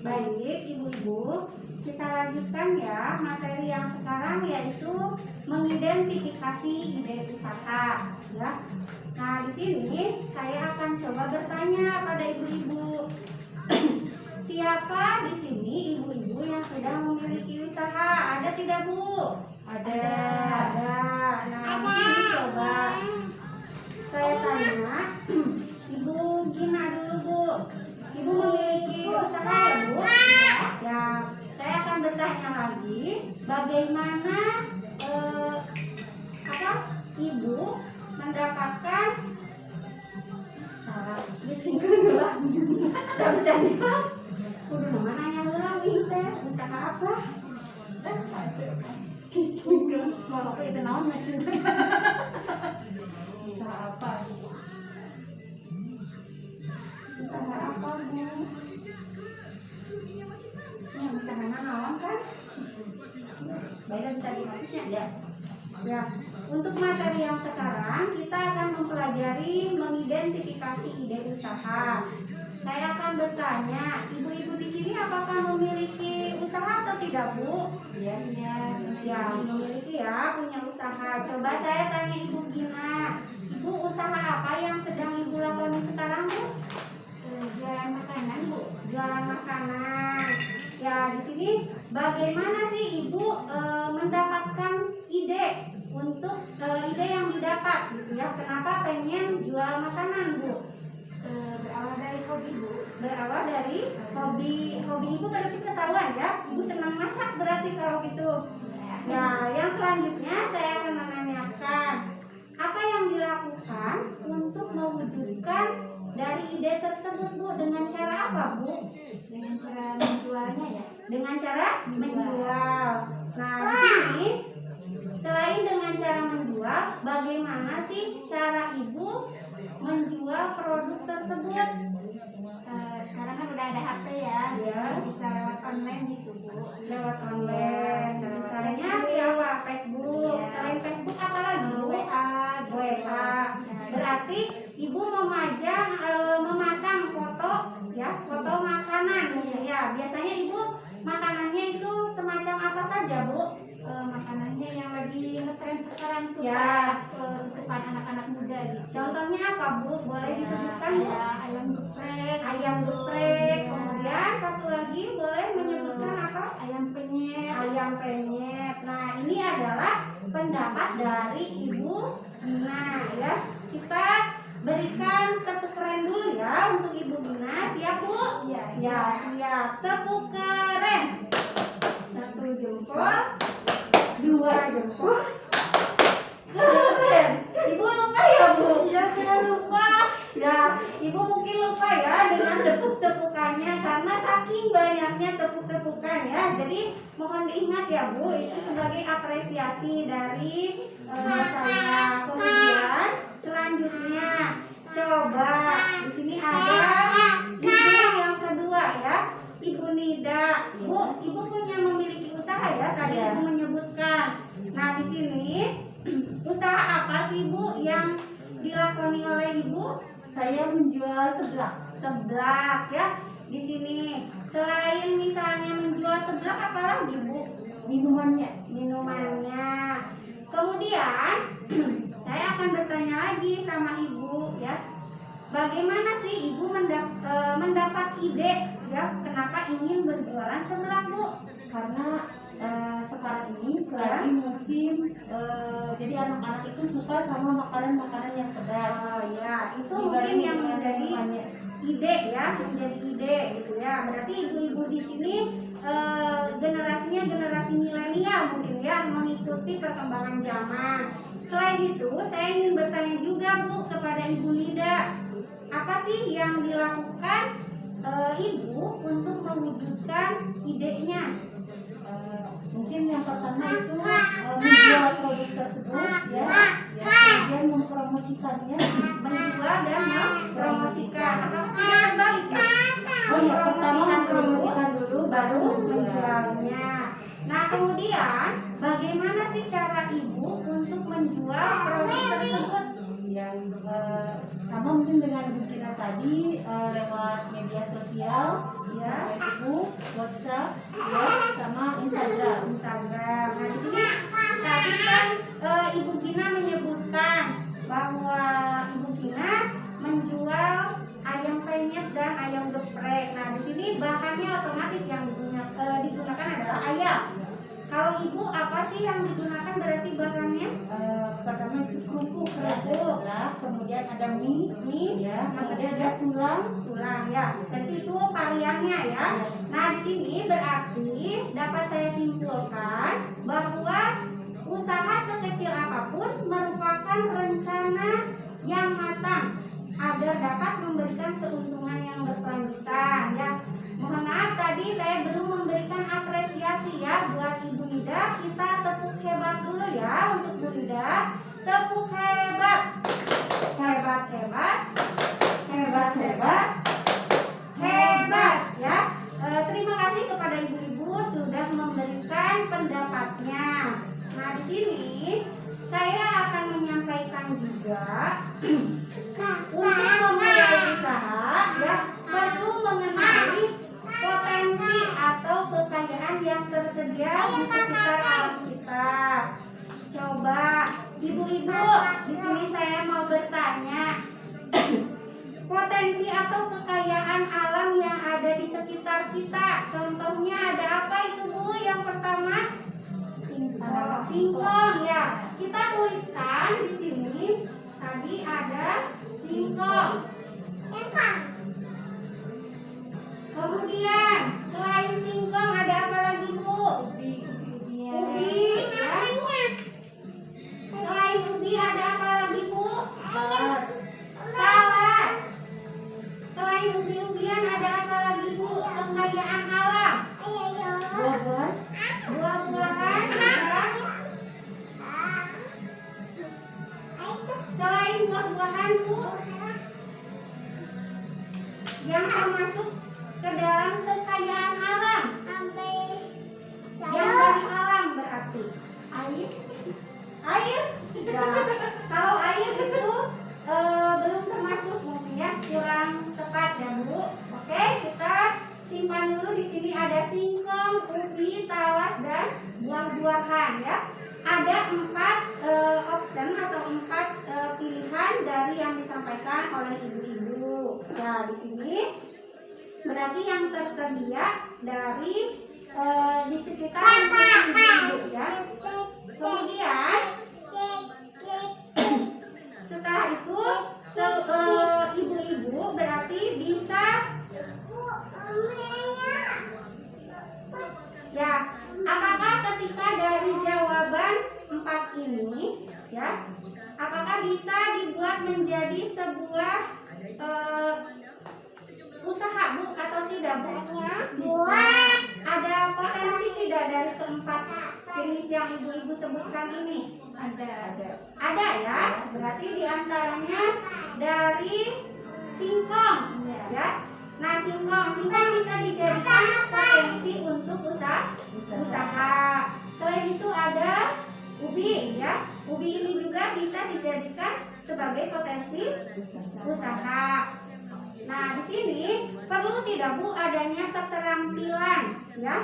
Baik, ibu-ibu, kita lanjutkan ya materi yang sekarang, yaitu mengidentifikasi ide usaha. Ya. Nah, di sini saya akan coba bertanya pada ibu-ibu. Siapa di sini ibu-ibu yang sedang memiliki usaha? Ada tidak, Bu? Ada. Nah, di sini coba saya tanya Ibu Gina dulu, Bu. Ibu memiliki usaha ya, Bu? Ya. Saya akan bertanya lagi, bagaimana Ibu mendapatkan Gak bisa dijawab. Udah nama nanya orang ini teh usaha apa? Mau apa itu naon mesin? Usaha apa? Usaha apa, Bu? Usaha naon kan? Baiklah, bisa dihapusnya ya. Ya, untuk materi yang sekarang kita akan mempelajari mengidentifikasi ide usaha. Saya akan bertanya, ibu-ibu di sini apakah memiliki usaha atau tidak, Bu? Iya, memiliki ya, punya usaha. Coba saya tanya Ibu Gina, Ibu usaha apa yang sedang Ibu lakoni sekarang, Bu? Jualan makanan, Bu. Jualan makanan. Ya, di sini bagaimana sih Ibu mendapatkan ide untuk ide yang didapat, gitu ya? Kenapa pengen jual makanan, Bu? Berawal dari hobi, Bu. Berawal dari hobi Ibu berarti ketahuan ya. Ibu senang masak berarti kalau gitu. Ya, yang selanjutnya saya akan menanyakan, apa yang dilakukan untuk mewujudkan dari ide tersebut, Bu? Dengan cara apa, Bu? Dengan cara menjualnya ya. Dengan cara menjual. Nah, di sini selain dengan cara menjual, bagaimana sih cara Ibu menjual produk tersebut? Sekarang kan udah ada HP ya, bisa lewat online gitu, Bu. Lewat online. Misalnya via Facebook. Selain Facebook apa lagi, Bu? WA. Berarti Ibu memasang foto, ya, foto makanan, ya. Biasanya Ibu makanannya itu semacam apa saja, Bu? Makanannya yang lagi ngetren sekarang tuh, ya, kesukaan anak-anak muda gitu. Contohnya apa, Bu? Boleh disebutkan, Bu? Ayam geprek. Kemudian satu lagi boleh menyebutkan apa? Ayam penyet. Nah, ini adalah pendapat dari Ibu Gina, ya. Kita berikan tepuk keren dulu ya untuk Ibu Gina. Siap, Bu? Ya, siap. Tepuk keren. 1 jempol, 2 jempol. Keren. Ibu lupa ya, Bu? Iya, saya lupa. Ya, Ibu mungkin lupa ya dengan tepuk-tepukannya karena saking banyaknya tepuk-tepukan ya. Jadi mohon diingat ya, Bu, itu sebagai apresiasi dari saya. Kemudian selanjutnya coba di sini ada Ibu yang kedua ya, Ibu Nida. Bu, Ibu punya memiliki usaha ya, tadi Ibu menyebutkan. Nah, di sini usaha apa sih, Bu, yang dilakoni oleh Ibu? Saya menjual seblak ya. Di sini selain misalnya menjual seblak, apa lagi, Bu? Minumannya. Kemudian saya akan bertanya lagi sama Ibu ya. Bagaimana sih Ibu mendapat ide ya, kenapa ingin berjualan seblak, Bu? Karena sekarang ini lagi musim, jadi anak-anak itu suka sama makanan-makanan yang pedas. Ya, itu mungkin yang menjadi ide ya, gitu ya. Berarti ibu-ibu di sini generasinya generasi milenial mungkin ya, mengikuti perkembangan zaman. Selain itu, saya ingin bertanya juga, Bu, kepada Ibu Nida, apa sih yang dilakukan Ibu untuk mewujudkan idenya? Mungkin yang pertama itu menjual produk tersebut ya, kemudian mempromosikannya, menjual dan mempromosikan. Apa sih terbalik ya? Pertama mempromosikan dulu, baru menjualnya. Nah, kemudian bagaimana sih cara Ibu untuk menjual produk tersebut? Yang sama mungkin dengan Ibu Gina tadi. tadi lewat media sosial, ya, Facebook, WhatsApp, ya, sama Instagram. Nah di sini tadi kan Ibu Gina menyebutkan bahwa Ibu Gina menjual ayam penyet dan ayam geprek. Nah di sini bahannya otomatis yang digunakan adalah ayam. Kalau Ibu apa sih yang digunakan berarti bahannya? Pertama itu kerupuk, kemudian ada mie, ya, kemudian ada tulang, ya. Jadi itu variannya ya. Nah di sini berarti dapat saya simpulkan bahwa usaha sekecil apapun merupakan rencana yang matang agar dapat memberikan keuntungan yang berkelanjutan ya. Mohon maaf tadi saya belum memberikan apresiasi ya buat Ibu Nida. Kita tepuk hebat dulu ya untuk Bu Nida. Tepuk hebat. Hebat hebat. Hebat hebat. Hebat ya. Terima kasih kepada ibu-ibu sudah memberikan pendapatnya. Nah, di sini saya akan menyampaikan juga untuk memulai usaha ya perlu mengenali potensi atau kekayaan yang tersedia di sekitar alam kita. Coba ibu-ibu, di sini saya mau bertanya, potensi atau kekayaan alam yang ada di sekitar kita. Contohnya ada apa itu Bu? Yang pertama, singkong ya. Kita tuliskan di sini tadi ada singkong. Kemudian selain singkong ada apa lagi Bu? Ubi ya. Selain ubi ada apa lagi Bu? Talas. Selain ubi-ubian ada apa lagi Bu? Kekayaan alam. Buah-buahan ada. Selain buah-buahan Bu, yang termasuk ke dalam kekayaan alam, yang dari alam berarti air. Ya, kalau air itu belum termasuk mungkin ya, kurang tepat ya Bu. Oke, kita simpan dulu. Di sini ada singkong, ubi, talas dan buah-buahan ya. Ada 4 option atau 4 pilihan dari yang disampaikan oleh ibu-ibu. Ya, di sini berarti yang tersedia dari di sekitar ibu-ibu ya. Kemudian setelah itu ibu-ibu berarti bisa ya. Apakah ketika dari jawaban 4 ini ya, apakah bisa dibuat menjadi sebuah usaha Bu atau tidak Bu? Ada potensi tidak dari keempat jenis yang ibu-ibu sebutkan ini? Ada ya. Berarti diantaranya dari singkong ya. Nah singkong bisa dijadikan potensi untuk usaha. Selain itu ada ubi ya. Ubi ini juga bisa dijadikan sebagai potensi usaha. Nah di sini perlu tidak Bu adanya keterampilan ya.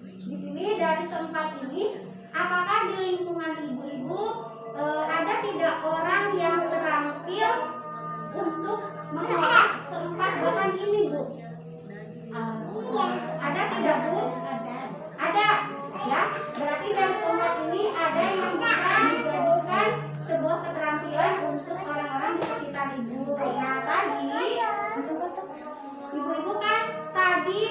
Di sini dari keempat ini, apakah di lingkungan ibu-ibu ada tidak orang yang terampil untuk mengolah keempat bahan ini Bu? Ada tidak Bu? Ada ya. Berarti dari keempat ini ada yang bisa dijadikan sebuah keterampilan untuk orang-orang di sekitar ibu. Nah tadi ibu-ibu kan tadi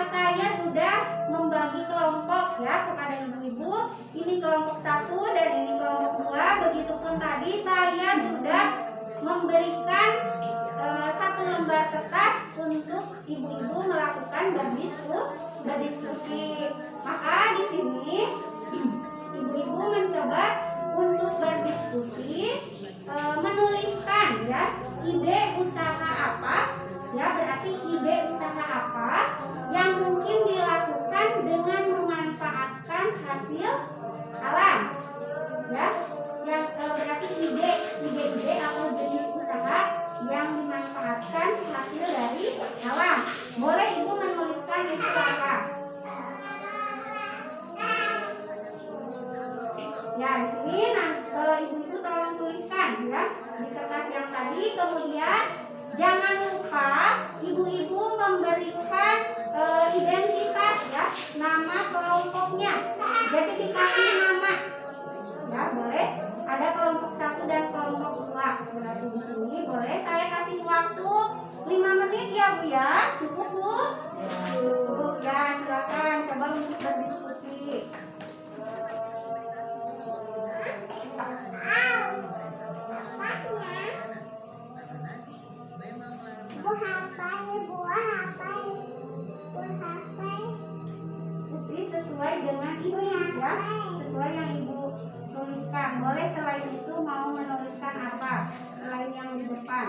saya sudah membagi kelompok ya kepada ibu-ibu. Ini kelompok 1 dan ini kelompok 2. Begitupun tadi saya sudah memberikan 1 lembar kertas untuk ibu-ibu melakukan berdiskusi. Maka di sini ibu-ibu mencoba untuk berdiskusi, menuliskan ya ide usaha apa ya, berarti ide usaha apa yang mungkin dilakukan dengan memanfaatkan hasil alam ya, yang berarti ide atau jenis usaha yang dimanfaatkan kemudian jangan lupa ibu-ibu memberikan identitas ya, nama kelompoknya. Jadi dikasih nama. Ya, boleh ada kelompok 1 dan kelompok 2. Berarti di sini boleh saya kasih waktu 5 menit ya Bu ya. Cukup Bu? Cukup ya, silakan coba untuk berdiskusi. Jadi sesuai dengan ini ya, sesuai yang Ibu tuliskan. Boleh selain itu mau menuliskan apa? Selain yang di depan.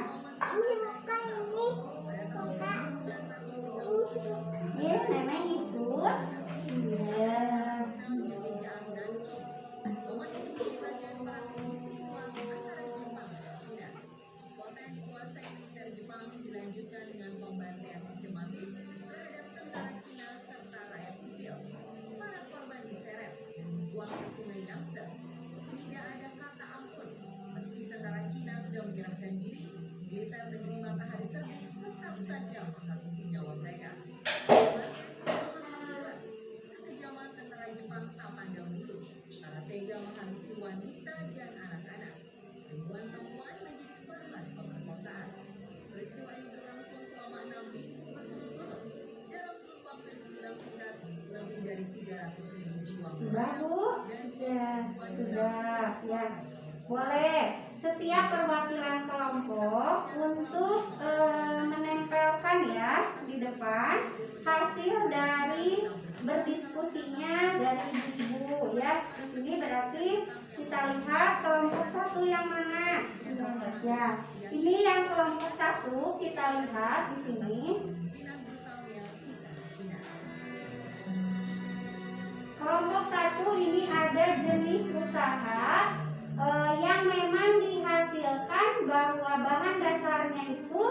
Ya, Nenek ikut. Iya. Dilanjutkan dengan pembantaian sistematis terhadap tentara Cina serta rakyat sipil. Para korban diseret dan dibuang ke Sungai Yangtze. Tidak ada kata ampun. Meski tentara Cina sudah menyerahkan diri, militer negeri matahari terbit tetap saja menghabisi nyawa mereka. Kekejaman tentara Jepang tak pandang bulu. Para tega menghabisi wanita dan anak-anak. Ribuan perempuan menjadi korban pemerkosaan. Peristiwa ini berlangsung selama 6 minggu berturut-turut. Dalam kurun waktu yang dibilang singkat, lebih dari 300.000 jiwa Sudah Bu? Sudah ya. Boleh setiap perwakilan kelompok untuk menempelkan ya di depan hasil dari berdiskusinya dari ibu ya. Di sini berarti kita lihat kelompok 1 yang mana? Ya, ini yang kelompok 1 kita lihat di sini. Kelompok 1 ini ada jenis usaha yang memang dihasilkan bahwa bahan dasarnya itu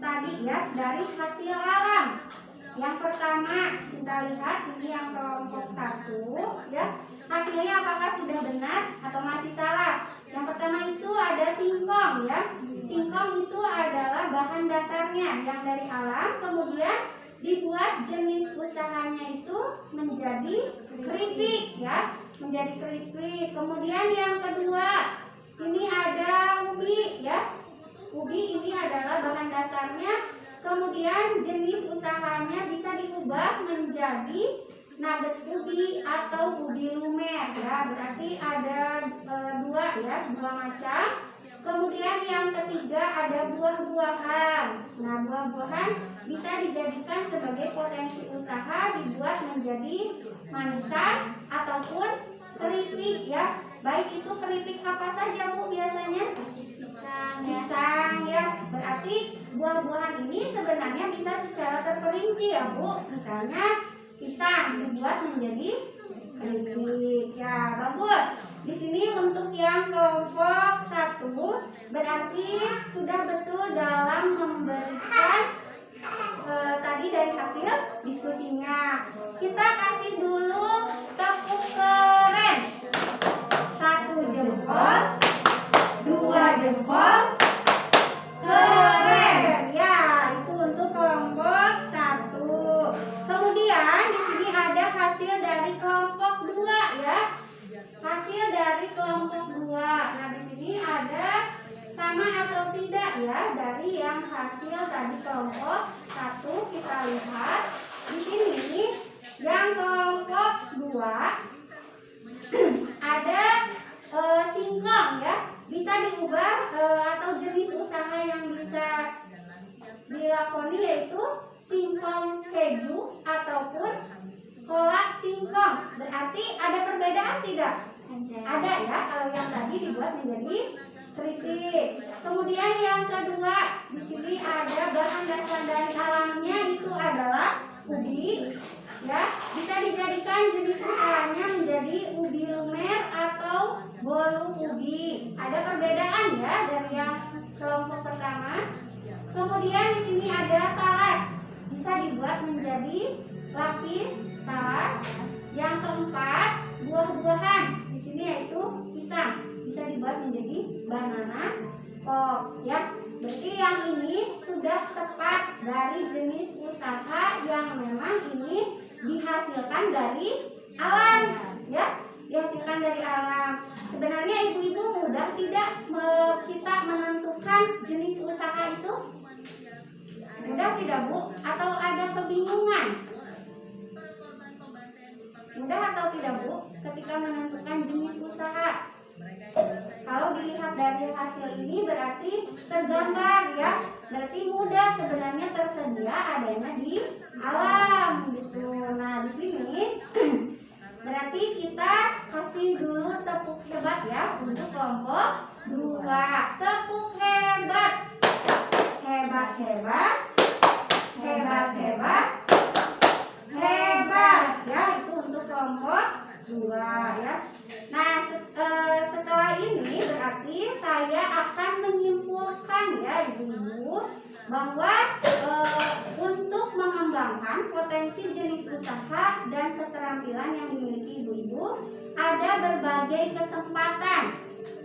tadi ya dari hasil alam. Yang pertama kita lihat ini yang kelompok 1 ya. Hasilnya apakah sudah benar atau masih salah? Yang pertama itu ada singkong ya. Singkong itu adalah bahan dasarnya yang dari alam, kemudian dibuat jenis usahanya itu menjadi keripik ya, menjadi keripik. Kemudian yang kedua ini ada ubi ya. Ubi ini adalah bahan dasarnya, kemudian jenis usahanya bisa diubah menjadi nugget ubi atau ubi lumer ya. Berarti ada dua macam. Kemudian yang ketiga ada buah-buahan. Nah, buah-buahan bisa dijadikan sebagai potensi usaha dibuat menjadi manisan ataupun keripik ya. Baik itu keripik apa saja Bu biasanya? Pisang ya. Berarti buah-buahan ini sebenarnya bisa secara terperinci ya Bu. Misalnya pisang dibuat menjadi keripik ya. Bagus. Di sini untuk yang kelompok 1 berarti sudah betul dalam memberikan tadi dari hasil diskusinya. Kita kasih dulu tepuk keren. 1 jempol, 2 jempol, keren. Ya, itu untuk kelompok 1. Kemudian di sini ada hasil dari kelompok 2 ya. Hasil dari kelompok 2. Nah, di sini ada sama atau tidak ya dari yang hasil tadi kelompok 1 kita lihat. Di sini yang kelompok 2 ada singkong ya. Bisa diubah atau jenis usaha yang bisa dilakoni yaitu singkong keju ataupun kolak singkong. Berarti ada perbedaan tidak? Ada ya, kalau yang tadi dibuat menjadi keripik. Kemudian yang kedua, di sini ada bahan dasar dari alamnya itu adalah ubi ya. Bisa dijadikan jenis usahanya menjadi ubi lumer atau bolu ubi. Ada perbedaan ya dari yang kelompok pertama. Kemudian di sini ada talas. Bisa dibuat menjadi lapis talas. Yang keempat, buah-buahan. Di sini yaitu pisang. Bisa dibuat menjadi banana pop ya. Berarti yang ini sudah tepat dari jenis usaha yang memang ini dihasilkan dari alam, ya, dihasilkan dari alam. Sebenarnya ibu-ibu mudah tidak kita menentukan jenis usaha itu? Mudah tidak, Bu? Atau ada kebingungan? Mudah atau tidak, Bu, ketika menentukan jenis usaha? Kalau dilihat dari hasil ini berarti tergambar, ya, berarti mudah sebenarnya tersedia adanya di alam gitu. Nah, di sini berarti kita kasih dulu tepuk hebat ya untuk kelompok 2. Tepuk hebat, hebat, hebat, hebat, hebat, hebat, ya, itu untuk kelompok 2 ya. Nah, setelah ini berarti saya akan menyimpulkan ya ibu-ibu bahwa untuk mengembangkan potensi jenis usaha dan keterampilan yang dimiliki ibu-ibu ada berbagai kesempatan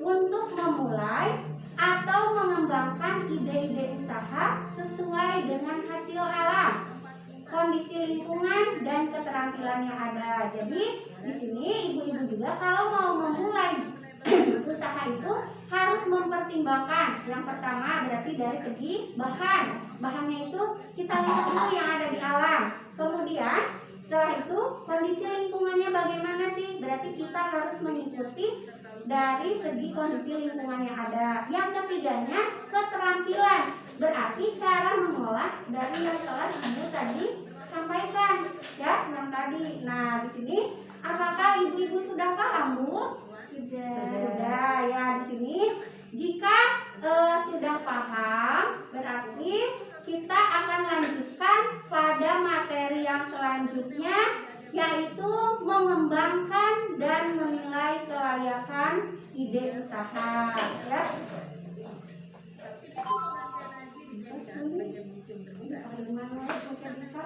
untuk memulai atau mengembangkan ide-ide usaha sesuai dengan hasil alam, kondisi lingkungan dan keterampilan yang ada. Jadi di sini ibu-ibu juga kalau mau memulai usaha itu harus mempertimbangkan yang pertama berarti dari segi bahannya itu kita lihat dulu yang ada di alam. Kemudian setelah itu kondisi lingkungannya bagaimana sih? Berarti kita harus mengikuti dari segi kondisi lingkungan yang ada. Yang ketiganya keterampilan, berarti cara mengolah dari yang telah ibu tadi sampaikan ya, yang tadi. Nah, di sini apakah ibu-ibu sudah paham, Bu? Sudah ya. Di sini jika sudah paham berarti kita akan lanjutkan pada materi yang selanjutnya, yaitu mengembangkan dan menilai kelayakan ide usaha ya. Saksikan pengantian Haji dijadikan sebagai museum terbuka.